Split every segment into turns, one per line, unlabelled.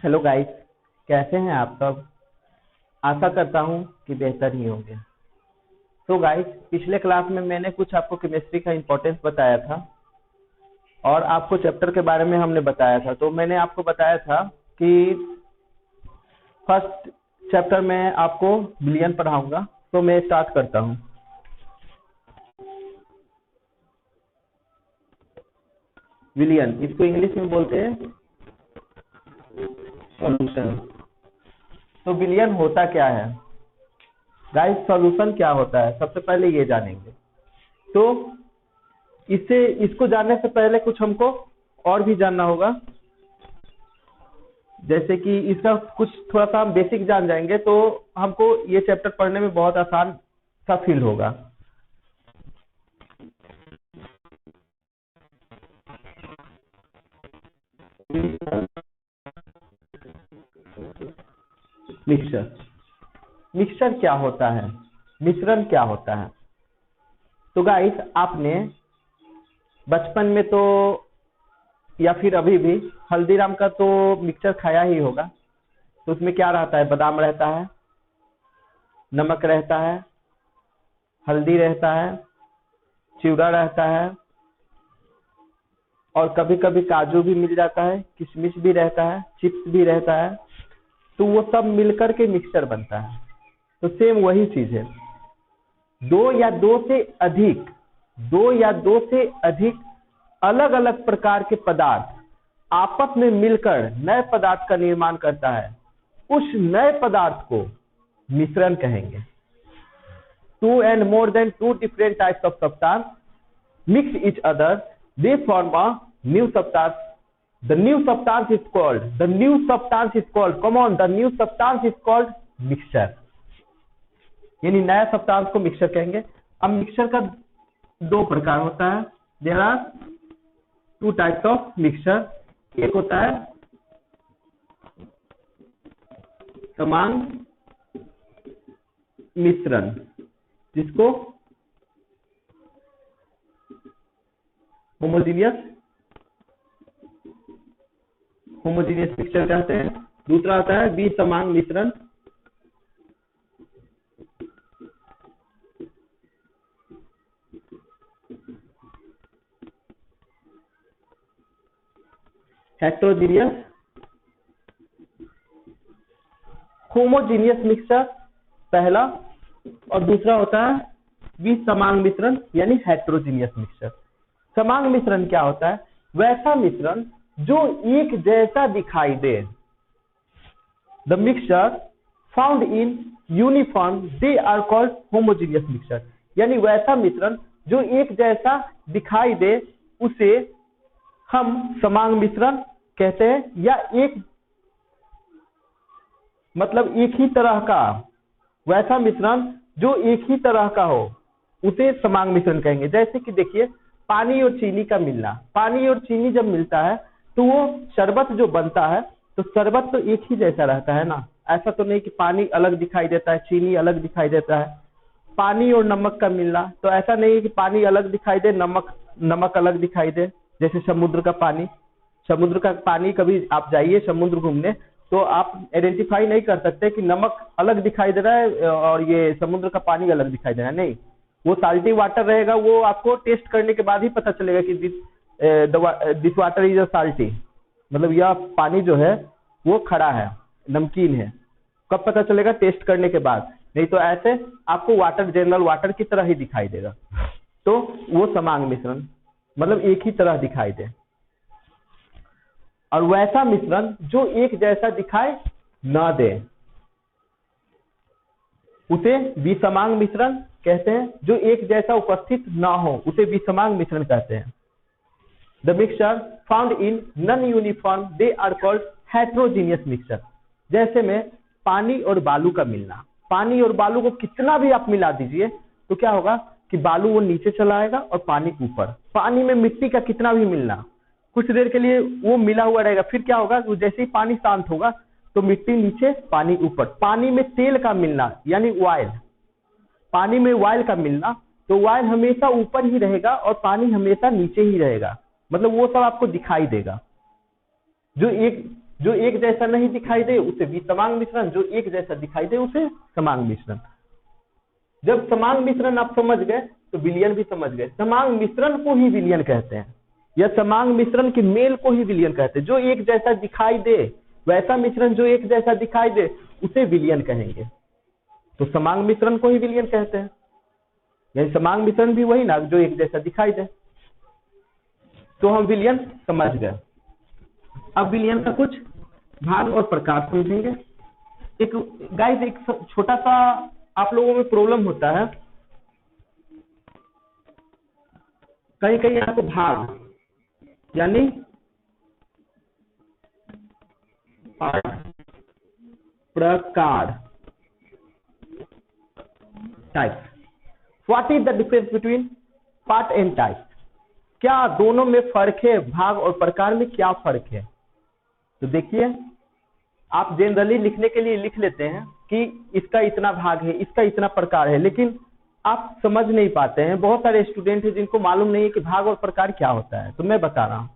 Hello guys, कैसे हैं आप सब। आशा करता हूं कि बेहतर ही होंगे। तो गाइस, पिछले क्लास में मैंने कुछ आपको केमिस्ट्री का इम्पोर्टेंस बताया था और आपको चैप्टर के बारे में हमने बताया था। तो मैंने आपको बताया था कि फर्स्ट चैप्टर में आपको विलियन पढ़ाऊंगा। तो मैं स्टार्ट करता हूं। विलियन, इसको इंग्लिश में बोलते हैं सॉल्यूशन। तो विलियन होता क्या है गाइस, सॉल्यूशन क्या होता है, सबसे पहले ये जानेंगे। तो इसको जानने से पहले कुछ हमको और भी जानना होगा, जैसे कि इसका कुछ थोड़ा सा हम बेसिक जान जाएंगे तो हमको ये चैप्टर पढ़ने में बहुत आसान सा फील होगा। मिक्सचर क्या होता है, मिश्रण क्या होता है। तो गाइस, आपने बचपन में तो या फिर अभी भी हल्दीराम का तो मिक्सचर खाया ही होगा। तो उसमें क्या रहता है, बादाम रहता है, नमक रहता है, हल्दी रहता है, चिवड़ा रहता है और कभी कभी काजू भी मिल जाता है, किशमिश भी रहता है, चिप्स भी रहता है। तो वो सब मिलकर के मिक्सचर बनता है। तो सेम वही चीज है। दो या दो से अधिक अलग अलग प्रकार के पदार्थ आपस में मिलकर नए पदार्थ का निर्माण करता है। उस नए पदार्थ को मिश्रण कहेंगे। Two and more than two different types of substance mix each other, they form a new substance. The new substance is called mixture. यानी नया सब्सटेंस को मिक्सचर कहेंगे। अब मिक्सचर का दो प्रकार होता है। There are two types of mixture. एक होता है समान मिश्रण, जिसको होमोजीनियस मिक्सचर कहते हैं। दूसरा होता है विसमान मिश्रण, हेट्रोजीनियस, होमोजीनियस मिक्सचर पहला, और दूसरा होता है विसमान मिश्रण यानी हेट्रोजीनियस मिक्सचर। समान मिश्रण क्या होता है, वैसा मिश्रण जो एक जैसा दिखाई दे। The mixture found in uniform, they are called homogeneous mixture. यानी वैसा मिश्रण जो एक जैसा दिखाई दे उसे हम समान मिश्रण कहते हैं। या एक ही तरह का, वैसा मिश्रण जो एक ही तरह का हो उसे समान मिश्रण कहेंगे। जैसे कि देखिए, पानी और चीनी का मिलना, पानी और चीनी जब मिलता है तो वो शरबत जो बनता है, तो शरबत तो एक ही जैसा रहता है ना। ऐसा तो नहीं कि पानी अलग दिखाई देता है, चीनी अलग दिखाई देता है। पानी और नमक का मिलना, तो ऐसा नहीं है कि पानी अलग दिखाई दे, नमक अलग दिखाई दे। जैसे समुद्र का पानी कभी आप जाइए समुद्र घूमने तो आप आइडेंटिफाई नहीं कर सकते कि नमक अलग दिखाई दे रहा है और ये समुद्र का पानी अलग दिखाई दे रहा है। नहीं, वो साल्टी वाटर रहेगा, वो आपको टेस्ट करने के बाद ही पता चलेगा कि this water is a salty, मतलब यह पानी जो है वो खड़ा है, नमकीन है। कब पता चलेगा, टेस्ट करने के बाद। नहीं तो ऐसे आपको वाटर जनरल वाटर की तरह ही दिखाई देगा। तो वो समान मिश्रण मतलब एक ही तरह दिखाई दे। और वैसा मिश्रण जो एक जैसा दिखाई न दे उसे विसमान मिश्रण कहते हैं। जो एक जैसा उपस्थित ना हो उसे विसमान मिश्रण कहते हैं। The mixture found in non uniform, they are called heterogeneous mixture. जैसे में पानी और बालू का मिलना, पानी और बालू को कितना भी आप मिला दीजिए तो क्या होगा कि बालू वो नीचे चला आएगा और पानी ऊपर। पानी में मिट्टी का कितना भी मिलना, कुछ देर के लिए वो मिला हुआ रहेगा, फिर क्या होगा, जैसे ही पानी शांत होगा तो मिट्टी नीचे पानी ऊपर। पानी में तेल का मिलना यानी ऑयल, पानी में ऑयल का मिलना, तो ऑयल हमेशा ऊपर ही रहेगा और पानी हमेशा नीचे ही रहेगा। मतलब वो सब आपको दिखाई देगा। जो एक जो एक जैसा नहीं दिखाई दे उसे विसमांग मिश्रण, जो एक जैसा दिखाई दे उसे समांग मिश्रण। जब समांग मिश्रण आप समझ गए तो विलयन भी समझ गए। समांग मिश्रण को ही विलयन कहते हैं, या समांग मिश्रण के मेल को ही विलयन कहते हैं। जो एक जैसा दिखाई दे, वैसा मिश्रण जो एक जैसा दिखाई दे उसे विलयन कहेंगे। तो समांग मिश्रण को ही विलयन कहते हैं, यानी समांग मिश्रण भी वही ना जो एक जैसा दिखाई दे। तो हम विलयन समझ गए। अब विलयन का कुछ भाग और प्रकार समझेंगे। एक गाइस, एक छोटा सा आप लोगों में प्रॉब्लम होता है, कहीं कहीं आपको भाग यानी प्रकार, type. What is the difference between part and type? क्या दोनों में फर्क है? भाग और प्रकार में क्या फर्क है? तो देखिए, आप जनरली लिखने के लिए लिख लेते हैं कि इसका इतना भाग है, इसका इतना प्रकार है, लेकिन आप समझ नहीं पाते हैं। बहुत सारे स्टूडेंट हैं जिनको मालूम नहीं है कि भाग और प्रकार क्या होता है। तो मैं बता रहा हूं,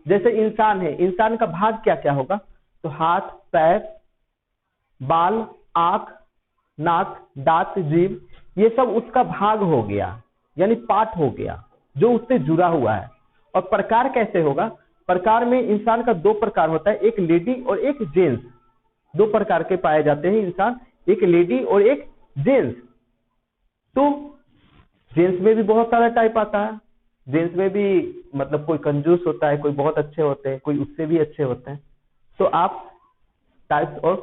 जैसे इंसान है, इंसान का भाग क्या क्या होगा? तो हाथ, पैर, बाल, आंख, नाक, दांत, जीभ, ये सब उसका भाग हो गया, यानी पार्ट हो गया जो उससे जुड़ा हुआ है। और प्रकार कैसे होगा? प्रकार में इंसान का दो प्रकार होता है, एक लेडी और एक जेंट्स। दो प्रकार के पाए जाते हैं इंसान, एक लेडी और एक जेंट्स। तो जेंट्स में भी बहुत सारा टाइप आता है। जेंट्स में भी मतलब कोई कंजूस होता है, कोई बहुत अच्छे होते हैं, कोई उससे भी अच्छे होते हैं। तो आप टाइप्स और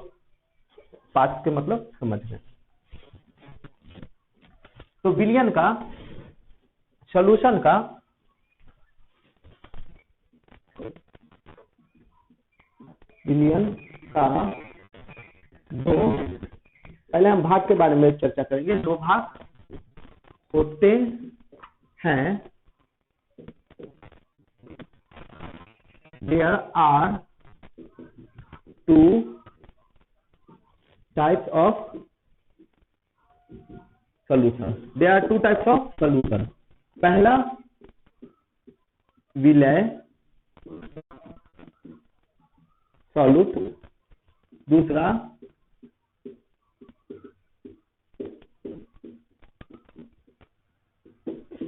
पार्ट्स के मतलब समझ गए। तो विलयन का, सॉल्यूशन का विलयन का दो, पहले हम भाग के बारे में चर्चा करेंगे। दो भाग होते हैं। There are two types of solution. There are two types of solution. पहला विलय सॉल्यूट, दूसरा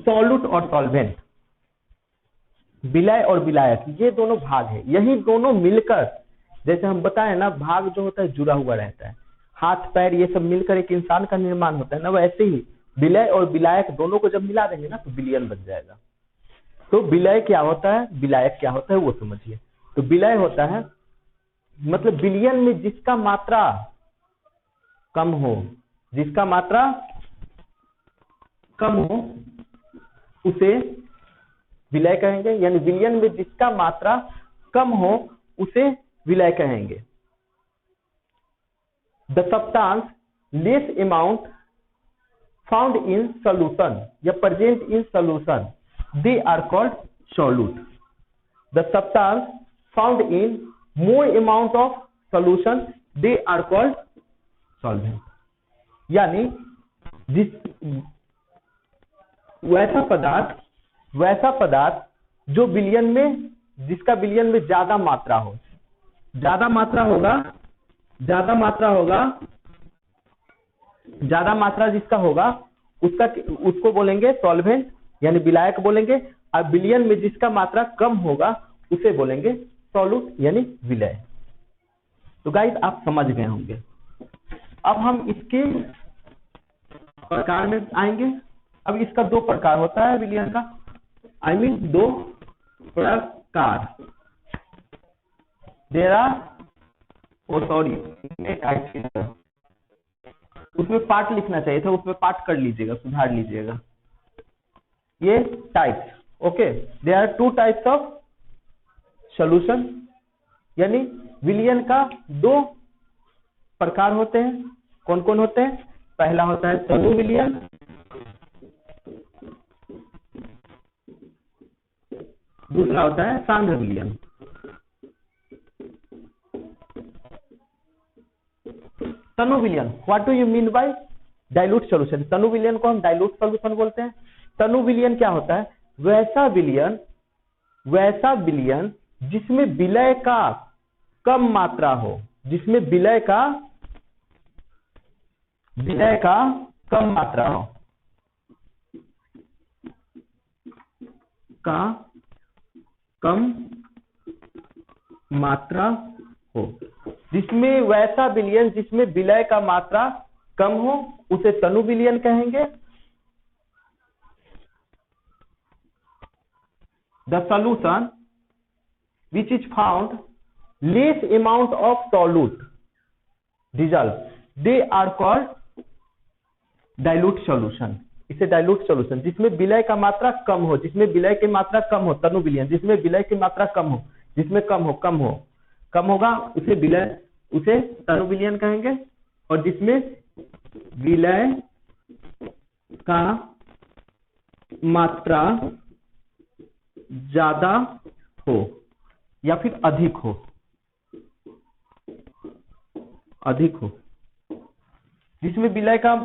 सॉल्यूट और सॉल्वेंट। विलय और विलायक, ये दोनों भाग है। यही दोनों मिलकर, जैसे हम बताएं ना, भाग जो होता है जुड़ा हुआ रहता है, हाथ पैर ये सब मिलकर एक इंसान का निर्माण होता है ना, वैसे ही विलय और विलायक दोनों को जब मिला देंगे ना तो विलयन बन जाएगा। तो विलय क्या होता है, विलायक क्या होता है, वो समझिए। तो विलय होता है मतलब विलयन में जिसका मात्रा कम हो, जिसका मात्रा कम हो उसे विलय कहेंगे, यानी विलयन में जिसका मात्रा कम हो उसे विलय कहेंगे। The substance less amount found in solution या present in solution, they are called solute. The substance found in more amount of solution, they are called solvent. यानी जिस वैसा पदार्थ जो विलयन में, जिसका विलयन में ज्यादा मात्रा हो, ज्यादा मात्रा जिसका होगा उसको बोलेंगे सॉल्वेंट यानी विलायक बोलेंगे। और विलयन में जिसका मात्रा कम होगा उसे बोलेंगे सॉल्यूट यानी विलय। तो गाइस आप समझ गए होंगे। अब हम इसके प्रकार में आएंगे। अब इसका दो प्रकार होता है विलयन का, दो प्रकार। उसमें पार्ट लिखना चाहिए था, उसमें पार्ट कर लीजिएगा, सुधार लीजिएगा। ये types, okay. There are two types of solution, यानी विलयन का दो प्रकार होते हैं। कौन कौन होते हैं? पहला होता है तनु विलयन, दूसरा होता है सांद्र विलयन। तनु विलयन, what do you mean by dilute solution? तनु विलयन को हम डाइल्यूट सॉल्यूशन बोलते हैं। तनु विलयन क्या होता है? वैसा विलयन जिसमें विलय का कम मात्रा हो, जिसमें विलय का कम मात्रा हो, का कम मात्रा हो, जिसमें वैसा विलयन जिसमें विलय का मात्रा कम हो उसे तनु विलयन कहेंगे। The solution which is found less amount of solute dissolve, they are called dilute solution। इसे dilute solution, जिसमें विलय का मात्रा कम हो, जिसमें विलय की मात्रा कम हो, तनु विलयन, जिसमें विलय की मात्रा कम हो, जिसमें कम होगा उसे तनु विलयन कहेंगे। और जिसमें विलय का मात्रा ज्यादा हो या फिर अधिक हो, जिसमें विलय का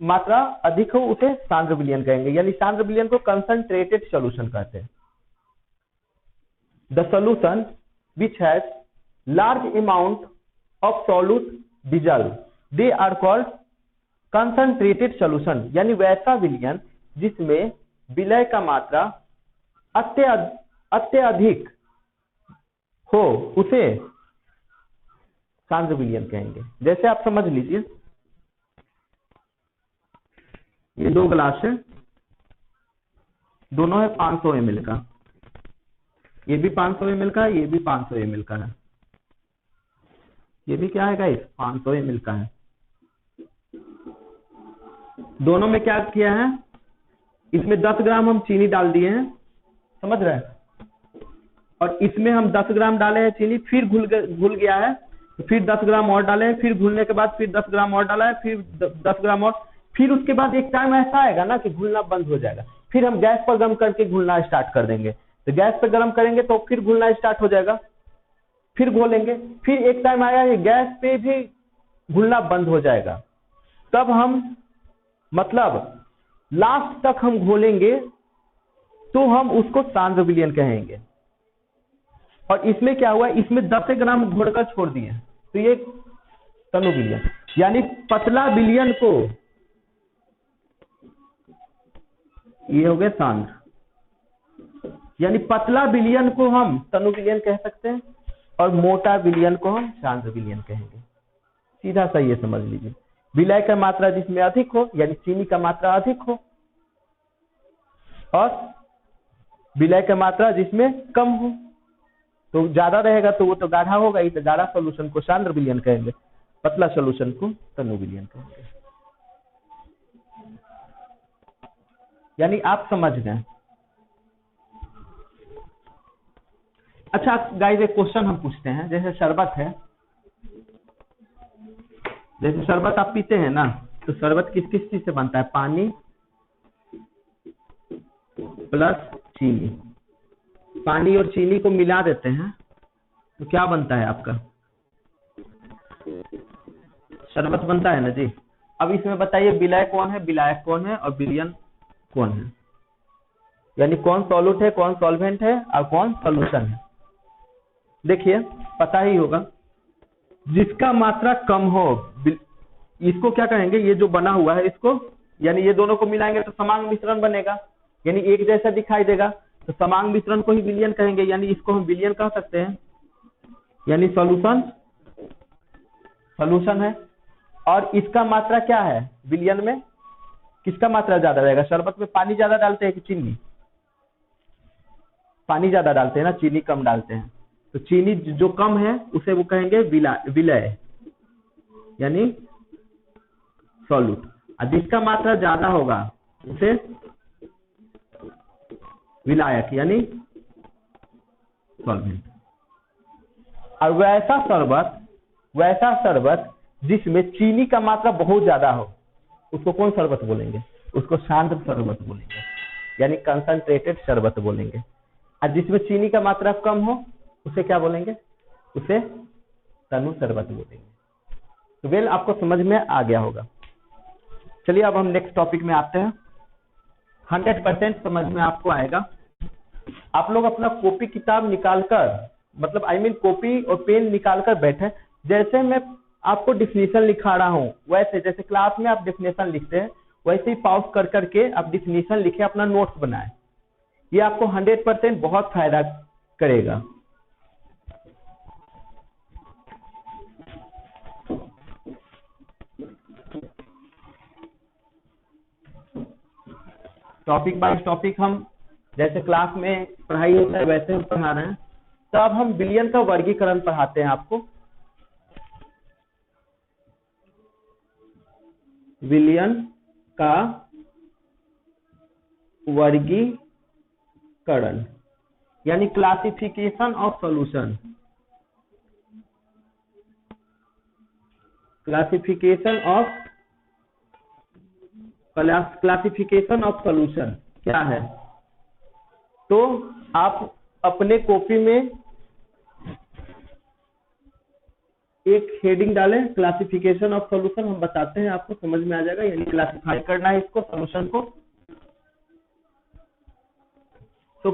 मात्रा अधिक हो उसे सांद्र विलयन कहेंगे, यानी सांद्र विलयन को कंसंट्रेटेड सॉल्यूशन कहते हैं। The solution which has large amount of solute dissolve, they are called concentrated solution, यानी वैसा विलयन जिसमें विलय का मात्रा अत्यधिक हो उसे सांद्र विलयन कहेंगे। जैसे आप समझ लीजिए, ये 2 गिलास है, दोनों है 500 ml का, ये भी 500 ml का है, ये भी 500 ml का है, ये भी क्या है गाइस 500 ml का है। दोनों में क्या किया है, इसमें 10 ग्राम हम चीनी डाल दिए हैं, समझ रहे हैं, और इसमें हम 10 ग्राम डाले हैं चीनी, फिर घुल गया है, तो फिर 10 ग्राम और डाले हैं, फिर घुलने के बाद फिर 10 ग्राम और डाला है, फिर 10 ग्राम और, फिर उसके बाद एक टाइम ऐसा आएगा ना कि घुलना बंद हो जाएगा, फिर हम गैस पर गर्म करके घुलना स्टार्ट कर देंगे, तो गैस पर गर्म करेंगे तो फिर घुलना स्टार्ट हो जाएगा, फिर घोलेंगे, फिर एक टाइम आया ये गैस पे भी घुलना बंद हो जाएगा, तब हम मतलब लास्ट तक हम घोलेंगे तो हम उसको सांद्र विलयन कहेंगे। और इसमें क्या हुआ, इसमें 10 ग्राम घोलकर छोड़ दिए, तो ये तनु विलयन, यानी पतला विलयन को, ये हो गया सांद्र, यानी पतला विलयन को हम तनु विलयन कह सकते हैं और मोटा विलयन को हम सांद्र विलयन कहेंगे। सीधा सा ये समझ लीजिए, विलय का मात्रा जिसमें अधिक हो यानी चीनी का मात्रा अधिक हो, और विलय का मात्रा जिसमें कम हो, तो ज्यादा रहेगा तो वो तो गाढ़ा होगा ही, तो गाढ़ा सॉल्यूशन को सांद्र विलयन कहेंगे, पतला सॉल्यूशन को तनु विलयन कहेंगे। यानी आप समझ गए। अच्छा गाइस, एक क्वेश्चन हम पूछते हैं, जैसे शरबत है, जैसे शरबत आप पीते हैं ना, तो शरबत किस किस चीज से बनता है, पानी प्लस चीनी, पानी और चीनी को मिला देते हैं तो क्या बनता है आपका, शरबत बनता है ना जी। अब इसमें बताइए विलय कौन है, विलायक कौन है और विलयन कौन है, यानी कौन सॉल्यूट है, कौन सॉल्वेंट है और कौन सॉल्यूशन है। देखिए पता ही होगा, जिसका मात्रा कम हो इसको क्या कहेंगे, ये जो बना हुआ है इसको, यानी ये दोनों को मिलाएंगे तो समांग मिश्रण बनेगा, यानी एक जैसा दिखाई देगा, तो समांग मिश्रण को ही विलयन कहेंगे, यानी इसको हम विलयन कह सकते हैं, यानी सॉल्यूशन है। और इसका मात्रा क्या है, विलयन में किसका मात्रा ज्यादा रहेगा, शरबत में पानी ज्यादा डालते हैं कि चीनी, पानी ज्यादा डालते हैं ना, चीनी कम डालते हैं, तो चीनी जो कम है उसे वो कहेंगे विलय यानी सॉल्यूट, और जिसका मात्रा ज्यादा होगा उसे विलायक यानी सॉल्वेंट। और वैसा शरबत जिसमें चीनी का मात्रा बहुत ज्यादा हो उसको कौन शरबत बोलेंगे, उसको सांद्र शरबत बोलेंगे, यानी कंसंट्रेटेड शरबत बोलेंगे। और जिसमें चीनी का मात्रा कम हो उसे क्या बोलेंगे, उसे तनु शरबत बोलेंगे। तो वेल आपको समझ में आ गया होगा। चलिए अब हम नेक्स्ट टॉपिक में आते हैं। 100% समझ में आपको आएगा। आप लोग अपना कॉपी किताब निकालकर मतलब आई मीन कॉपी और पेन निकाल कर बैठे, जैसे मैं आपको डिफिनीशन लिखा रहा हूँ वैसे, जैसे क्लास में आप डिफिनीशन लिखते हैं वैसे ही पॉज कर करके आप डिफिनीशन लिखे, अपना नोट्स बनाए। ये आपको 100% बहुत फायदा करेगा। टॉपिक बाय टॉपिक हम जैसे क्लास में पढ़ाई होता है वैसे हम पढ़ा रहे हैं। तो अब हम बिलियन का वर्गीकरण पढ़ाते हैं आपको। बिलियन का वर्गीकरण यानी classification of solution. Classification of solution क्या है? तो आप अपने कॉपी में एक हेडिंग डालें, क्लासिफिकेशन ऑफ सॉल्यूशन, हम बताते हैं आपको समझ में आ जाएगा। यानी क्लासिफाई करना है इसको, सॉल्यूशन को। तो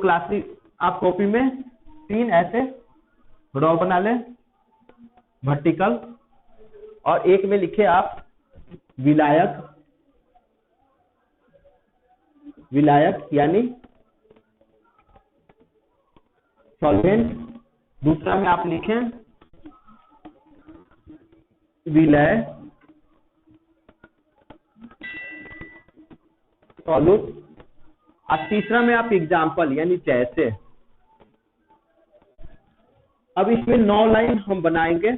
आप कॉपी में 3 ऐसे रो बना लें वर्टिकल, और एक में लिखे आप विलायक यानी सॉल्वेंट। दूसरा में आप लिखें विलय सॉल्यूट, और तीसरा में आप एग्जाम्पल यानी जैसे। अब इसमें 9 लाइन हम बनाएंगे।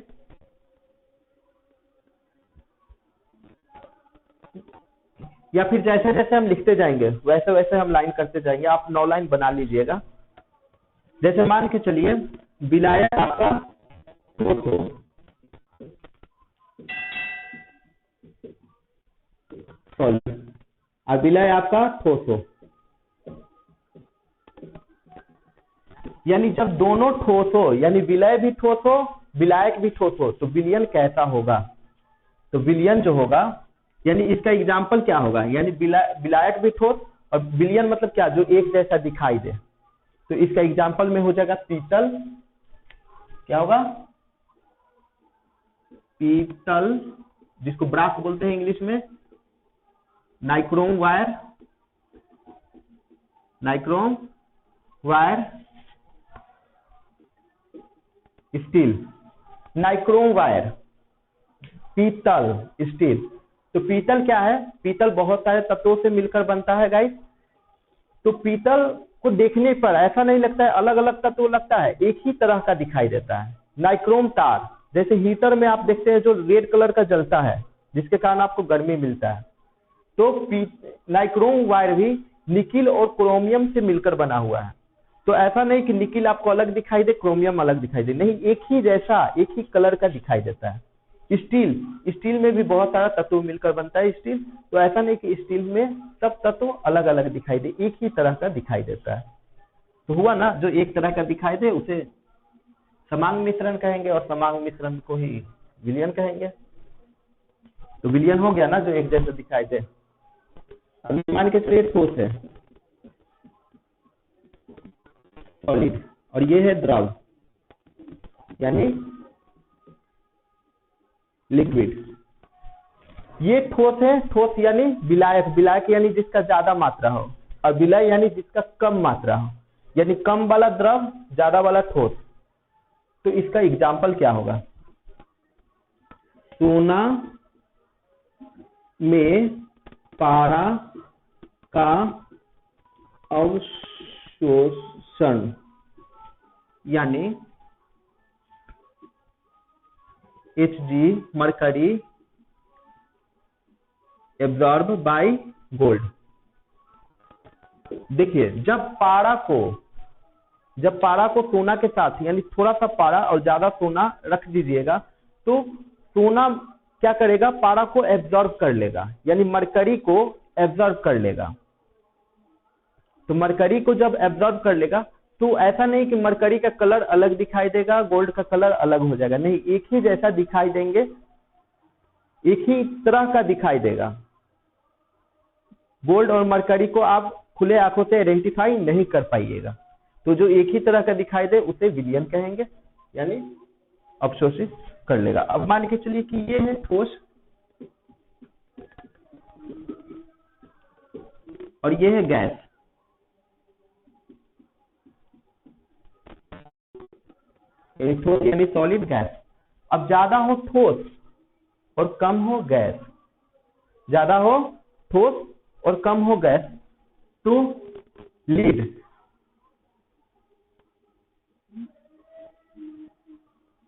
या फिर जैसे जैसे हम लिखते जाएंगे वैसे वैसे हम लाइन करते जाएंगे। आप 9 लाइन बना लीजिएगा। जैसे मान के चलिए विलायक आपका और विलय आपका ठोस हो, यानी जब दोनों ठोस हो, यानी विलय भी ठोस हो विलायक भी ठोस हो, तो विलयन कैसा होगा? तो विलयन जो होगा, यानी इसका एग्जाम्पल क्या होगा? यानी विलायक भी ठोस और विलयन मतलब क्या? जो एक जैसा दिखाई दे। तो इसका एग्जाम्पल में हो जाएगा पीतल। क्या होगा? पीतल, जिसको ब्रास बोलते हैं इंग्लिश में। Nichrome wire, steel. Nichrome wire, पीतल, स्टील। तो पीतल क्या है? पीतल बहुत सारे तत्वों से मिलकर बनता है गाइस। तो पीतल को देखने पर ऐसा नहीं लगता है अलग अलग तत्व लगता है, एक ही तरह का दिखाई देता है। नाइक्रोम तार, जैसे हीटर में आप देखते हैं जो रेड कलर का जलता है, जिसके कारण आपको गर्मी मिलता है। तो नाइक्रोम वायर भी निकिल और क्रोमियम से मिलकर बना हुआ है। तो ऐसा नहीं कि निकिल आपको अलग दिखाई दे, क्रोमियम अलग दिखाई दे, नहीं, एक ही जैसा एक ही कलर का दिखाई देता है। स्टील में भी बहुत सारा तत्व मिलकर बनता है स्टील। तो ऐसा नहीं कि स्टील में सब तत्व अलग अलग दिखाई दे, एक ही तरह का दिखाई देता है। तो हुआ ना, जो एक तरह का दिखाई दे उसे समांग मिश्रण कहेंगे, और समांग मिश्रण को ही विलयन कहेंगे। तो विलयन हो गया ना, जो एक जैसा दिखाई दे। अभी मान के चलिए ठोस है सॉलिड, और ये है द्रव यानी लिक्विड। ये ठोस है, ठोस यानी विलायक यानी जिसका ज्यादा मात्रा हो, और विलय यानी जिसका कम मात्रा हो, यानी कम वाला द्रव ज्यादा वाला ठोस। तो इसका एग्जाम्पल क्या होगा? सोना में पारा का अवशोषण यानी Hg mercury absorb by gold. देखिए जब पारा को सोना के साथ, यानी थोड़ा सा पारा और ज्यादा सोना रख दीजिएगा, तो सोना क्या करेगा? पारा को एब्जॉर्ब कर लेगा, यानी मरकरी को एब्जॉर्ब कर लेगा। तो मरकरी को जब एब्जॉर्ब कर लेगा, तो ऐसा नहीं कि मरकरी का कलर अलग दिखाई देगा, गोल्ड का कलर अलग हो जाएगा, नहीं, एक ही जैसा दिखाई देंगे, एक ही तरह का दिखाई देगा। गोल्ड और मरकरी को आप खुले आंखों से आइडेंटिफाई नहीं कर पाइएगा। तो जो एक ही तरह का दिखाई दे उसे विलयन कहेंगे, यानी अवशोषित कर लेगा। अब मान के चलिए कि ये है ठोस और ये है गैस, ठोस यानी सॉलिड गैस। अब ज्यादा हो ठोस और कम हो गैस, ज्यादा हो ठोस और कम हो गैस, तो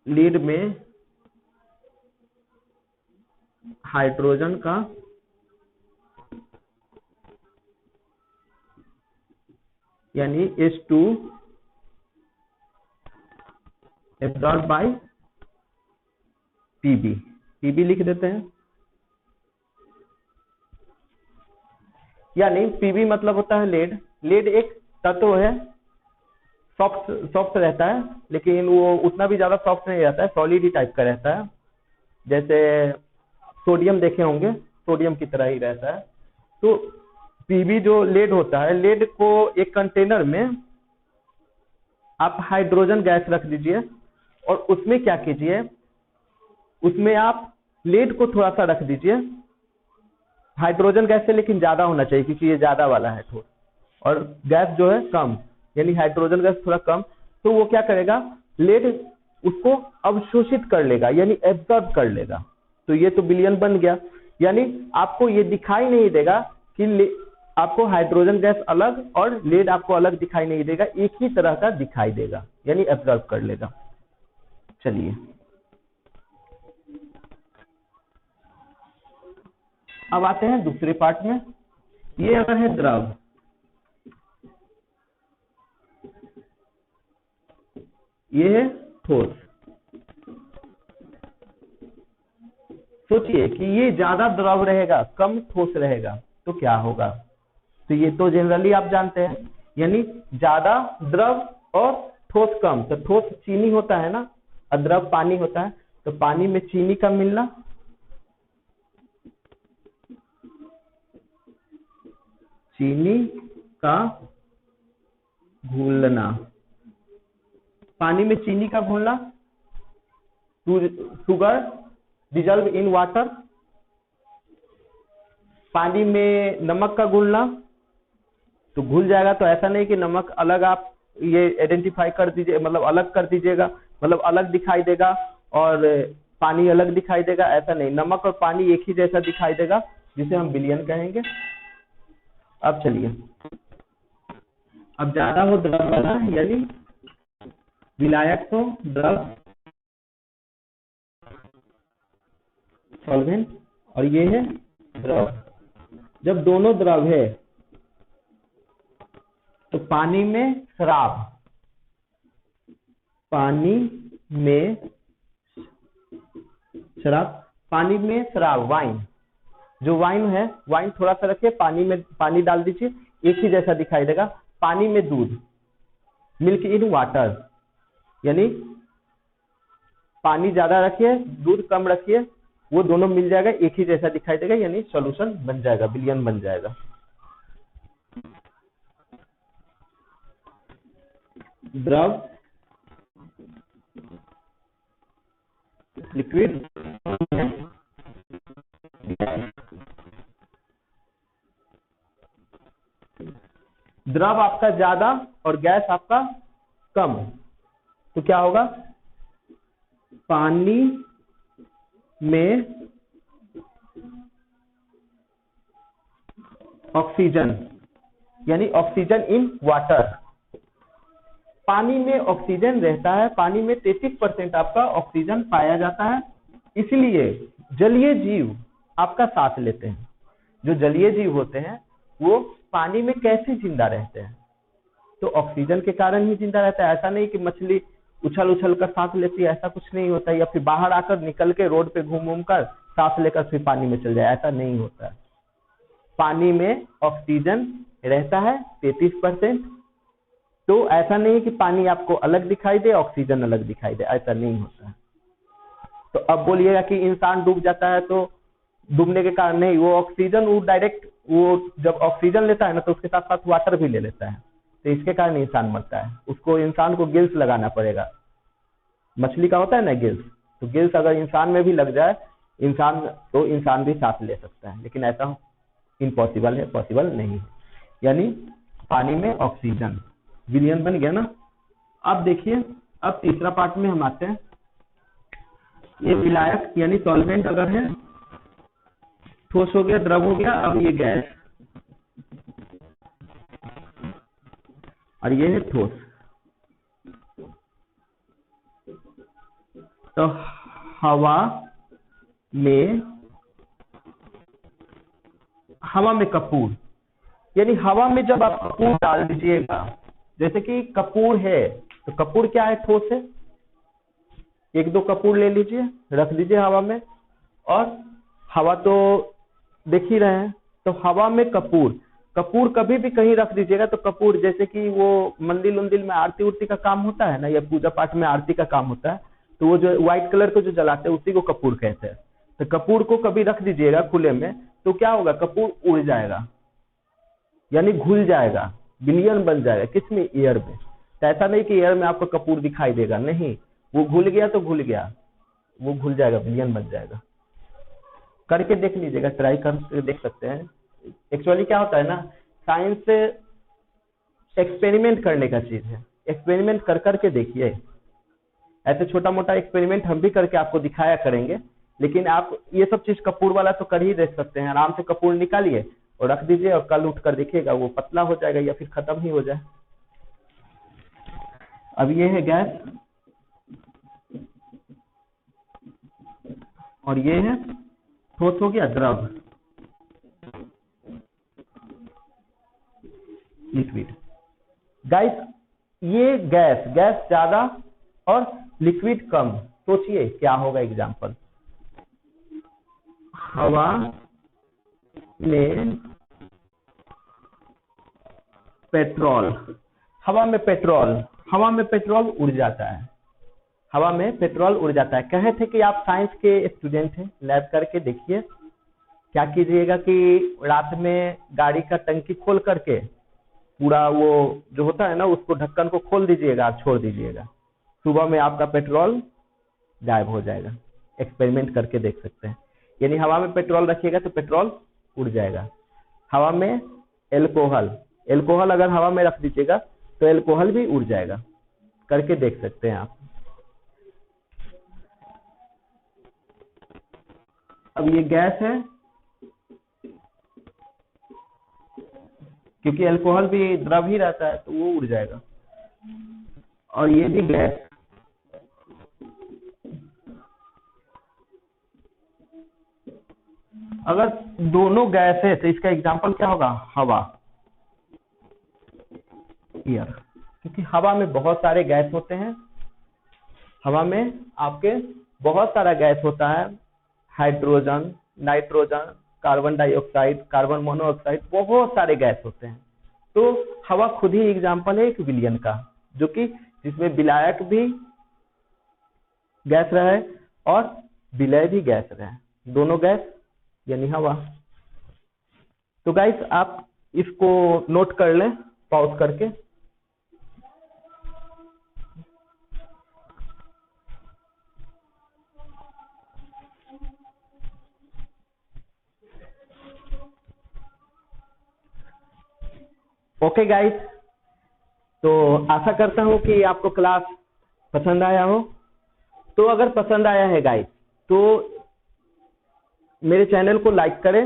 लीड में हाइड्रोजन का यानी H2 एब्जॉर्ब बाय Pb लिख देते हैं। यानी Pb मतलब होता है लेड। लेड एक तत्व है, सॉफ्ट रहता है, लेकिन वो उतना भी ज्यादा सॉफ्ट नहीं रहता है, सॉलिड ही टाइप का रहता है। जैसे सोडियम देखे होंगे, सोडियम की तरह ही रहता है। तो Pb जो लेड होता है, लेड को एक कंटेनर में आप हाइड्रोजन गैस रख दीजिए और उसमें क्या कीजिए, उसमें आप लेड को थोड़ा सा रख दीजिए हाइड्रोजन गैस से, लेकिन ज्यादा होना चाहिए क्योंकि ये ज्यादा वाला है ठोस, और गैस जो है कम, यानी हाइड्रोजन गैस थोड़ा कम। तो वो क्या करेगा, लेड उसको अवशोषित कर लेगा, यानी एब्जॉर्ब कर लेगा। तो ये तो विलयन बन गया, यानी आपको ये दिखाई नहीं देगा कि आपको हाइड्रोजन गैस अलग और लेड आपको अलग दिखाई नहीं देगा, एक ही तरह का दिखाई देगा, यानी एब्जॉर्ब कर लेगा। चलिए अब आते हैं दूसरे पार्ट में। ये अगर है द्रव, ये है ठोस। सोचिए कि ये ज्यादा द्रव रहेगा, कम ठोस रहेगा, तो क्या होगा। तो ये तो जनरली आप जानते हैं, यानी ज्यादा द्रव और ठोस कम। तो ठोस चीनी होता है ना, और द्रव पानी होता है, तो पानी में चीनी का मिलना, चीनी का घुलना, पानी में चीनी का घुलना, शुगर डिजॉल्व इन वाटर, पानी में नमक का घुलना, तो घुल जाएगा। तो ऐसा नहीं कि नमक अलग आप ये आइडेंटिफाई कर दीजिए, मतलब अलग कर दीजिएगा, मतलब अलग दिखाई देगा और पानी अलग दिखाई देगा, ऐसा नहीं। नमक और पानी एक ही जैसा दिखाई देगा, जिसे हम विलयन कहेंगे। अब चलिए, अब ज्यादा हो द्रव वाला, यानी विलायक हो द्रव सॉल्वेंट, और ये है द्रव। जब दोनों द्रव है तो पानी में शराब, पानी में शराब वाइन, जो वाइन है, वाइन थोड़ा सा रखिए, पानी में पानी डाल दीजिए, एक ही जैसा दिखाई देगा। पानी में दूध, मिल्क इन वाटर, यानी पानी ज्यादा रखिए, दूध कम रखिए, वो दोनों मिल जाएगा, एक ही जैसा दिखाई देगा, यानी सॉल्यूशन बन जाएगा, विलयन बन जाएगा। द्रव, लिक्विड, द्रव आपका ज्यादा और गैस आपका कम, तो क्या होगा, पानी में ऑक्सीजन, यानी ऑक्सीजन इन वाटर। पानी में ऑक्सीजन रहता है, पानी में 33% आपका ऑक्सीजन पाया जाता है, इसलिए जलीय जीव आपका सांस लेते हैं। जो जलीय जीव होते हैं वो पानी में कैसे जिंदा रहते हैं, तो ऑक्सीजन के कारण ही जिंदा रहता है। ऐसा नहीं कि मछली उछल उछल कर सांस लेती है, ऐसा कुछ नहीं होता है, या फिर बाहर आकर निकल के रोड पे घूम कर सांस लेकर फिर पानी में चल जाए, ऐसा नहीं होता है। पानी में ऑक्सीजन रहता है 33%, तो ऐसा नहीं कि पानी आपको अलग दिखाई दे, ऑक्सीजन अलग दिखाई दे, ऐसा नहीं होता है। तो अब बोलिएगा कि इंसान डूब जाता है तो डूबने के कारण नहीं, वो ऑक्सीजन वो डायरेक्ट, वो जब ऑक्सीजन लेता है ना तो उसके साथ साथ वाटर भी ले लेता है, तो इसके कारण इंसान मरता है। उसको इंसान को गिल्स लगाना पड़ेगा। मछली का होता है ना गिल्स, तो गिल्स अगर इंसान में भी लग जाए इंसान, तो इंसान भी सांस ले सकता है, लेकिन ऐसा इम्पॉसिबल है, पॉसिबल नहीं है। यानी पानी में ऑक्सीजन विलियन बन गया ना। अब देखिए, अब तीसरा पार्ट में हम आते हैं। ये विलायक यानी सॉल्वेंट अगर है, ठोस हो गया, द्रव हो गया, अब ये गैस और ये है ठोस। तो हवा में कपूर, यानी हवा में जब आप कपूर डाल दीजिएगा, जैसे कि कपूर है, तो कपूर क्या है, ठोस है। एक दो कपूर ले लीजिए, रख दीजिए हवा में, और हवा तो देख ही रहे हैं, तो हवा में कपूर, कपूर कभी भी कहीं रख दीजिएगा तो कपूर, जैसे कि वो मंदिर उंदिर में आरती उरती का काम होता है ना, या पूजा पाठ में आरती का काम होता है, तो वो जो व्हाइट कलर को जो जलाते हैं उसी को कपूर कहते हैं। तो कपूर को कभी रख दीजिएगा खुले में, तो क्या होगा, कपूर उड़ जाएगा, यानी घुल जाएगा, विलियन बन जाएगा। किसमें, एयर में। तो ऐसा नहीं कि एयर में आपको कपूर दिखाई देगा, नहीं, वो घुल गया तो घुल गया, वो घुल जाएगा, विलियन बन जाएगा। करके देख लीजिएगा, ट्राई कर देख सकते हैं। एक्चुअली क्या होता है ना, साइंस एक्सपेरिमेंट करने का चीज है, एक्सपेरिमेंट कर करके देखिए। ऐसे छोटा मोटा एक्सपेरिमेंट हम भी करके आपको दिखाया करेंगे, लेकिन आप ये सब चीज कपूर वाला तो कर ही देख सकते हैं। आराम से कपूर निकालिए और रख दीजिए, और कल उठ कर देखिएगा वो पतला हो जाएगा या फिर खत्म ही हो जाए। अब ये है गैस और ये है ठोस हो गया, द्रव, लिक्विड। गाइस ये गैस ज्यादा और लिक्विड कम, सोचिए क्या होगा एग्जांपल। हवा में पेट्रोल, हवा में पेट्रोल उड़ जाता है, हवा में पेट्रोल उड़ जाता है। कहे थे कि आप साइंस के स्टूडेंट हैं, लैब करके देखिए। क्या कीजिएगा कि रात में गाड़ी का टंकी खोल करके पूरा वो जो होता है ना, उसको ढक्कन को खोल दीजिएगा, आप छोड़ दीजिएगा, सुबह में आपका पेट्रोल गायब हो जाएगा। एक्सपेरिमेंट करके देख सकते हैं। यानी हवा में पेट्रोल रखिएगा तो पेट्रोल उड़ जाएगा। हवा में एल्कोहल अगर हवा में रख दीजिएगा तो एल्कोहल भी उड़ जाएगा। करके देख सकते हैं आप। अब ये गैस है, क्योंकि अल्कोहल भी द्रव ही रहता है तो वो उड़ जाएगा, और ये भी गैस। अगर दोनों गैस है तो इसका एग्जांपल क्या होगा, हवा, एयर, क्योंकि हवा में बहुत सारे गैस होते हैं। हवा में आपके बहुत सारा गैस होता है, hydrogen, nitrogen, carbon dioxide, carbon monoxide, बहुत सारे गैस होते हैं। तो हवा खुद ही एग्जांपल है एक विलयन का, जो कि जिसमें विलायक भी गैस रहे और विलय भी गैस रहे, दोनों गैस यानी हवा। तो गाइस आप इसको नोट कर लें पॉज करके। ओके गाइस, तो आशा करता हूं कि आपको क्लास पसंद आया हो। तो अगर पसंद आया है गाइस तो मेरे चैनल को लाइक करें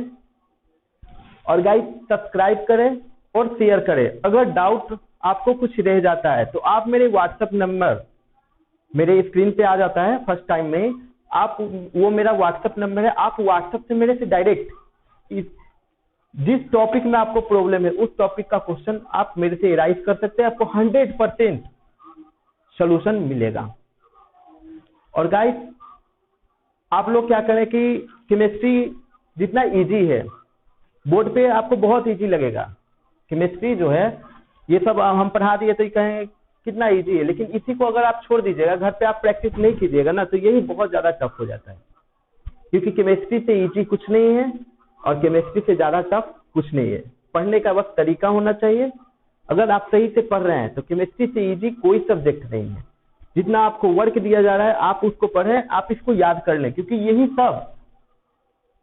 और गाइस सब्सक्राइब करें और शेयर करें। अगर डाउट आपको कुछ रह जाता है तो आप मेरे व्हाट्सएप नंबर मेरे स्क्रीन पे आ जाता है फर्स्ट टाइम में, आप वो मेरा व्हाट्सएप नंबर है, आप व्हाट्सएप से मेरे से डायरेक्ट जिस टॉपिक में आपको प्रॉब्लम है उस टॉपिक का क्वेश्चन आप मेरे से राइज कर सकते हैं, आपको 100% सॉल्यूशन मिलेगा। और गाइस आप लोग क्या करें कि केमिस्ट्री जितना इजी है बोर्ड पे आपको बहुत इजी लगेगा। केमिस्ट्री जो है ये सब हम पढ़ा दिए तो ये कहें कितना इजी है, लेकिन इसी को अगर आप छोड़ दीजिएगा, घर पे आप प्रैक्टिस नहीं कीजिएगा ना, तो यही बहुत ज्यादा टफ हो जाता है। क्योंकि केमिस्ट्री से इजी कुछ नहीं है और केमिस्ट्री से ज्यादा टफ कुछ नहीं है। पढ़ने का बस तरीका होना चाहिए अगर आप सही से पढ़ रहे हैं तो केमिस्ट्री से इजी कोई सब्जेक्ट नहीं है। जितना आपको वर्क दिया जा रहा है आप उसको पढ़ें, आप इसको याद कर लें, क्योंकि यही सब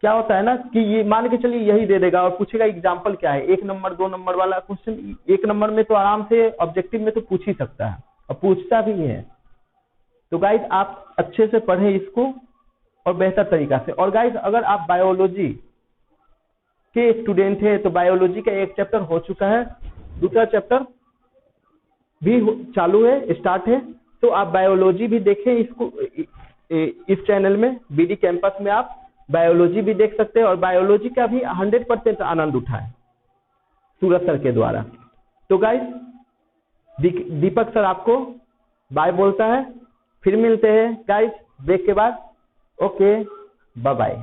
क्या होता है ना कि ये मान के चलिए यही दे देगा और पूछेगा एग्जाम्पल क्या है, 1 नंबर 2 नंबर वाला क्वेश्चन 1 नंबर में तो आराम से ऑब्जेक्टिव में तो पूछ ही सकता है और पूछता भी है। तो गाइस आप अच्छे से पढ़ें इसको और बेहतर तरीका से। और गाइस अगर आप बायोलॉजी के स्टूडेंट है तो बायोलॉजी का एक चैप्टर हो चुका है, दूसरा चैप्टर भी चालू है, स्टार्ट है। तो आप बायोलॉजी भी देखें इसको, इस चैनल में बीडी कैंपस में आप बायोलॉजी भी देख सकते हैं और बायोलॉजी का भी 100% आनंद उठाएं सूरज सर के द्वारा। तो गाइस दीपक सर आपको बाय बोलता है, फिर मिलते हैं गाइस ब्रेक के बाद। Okay bye bye.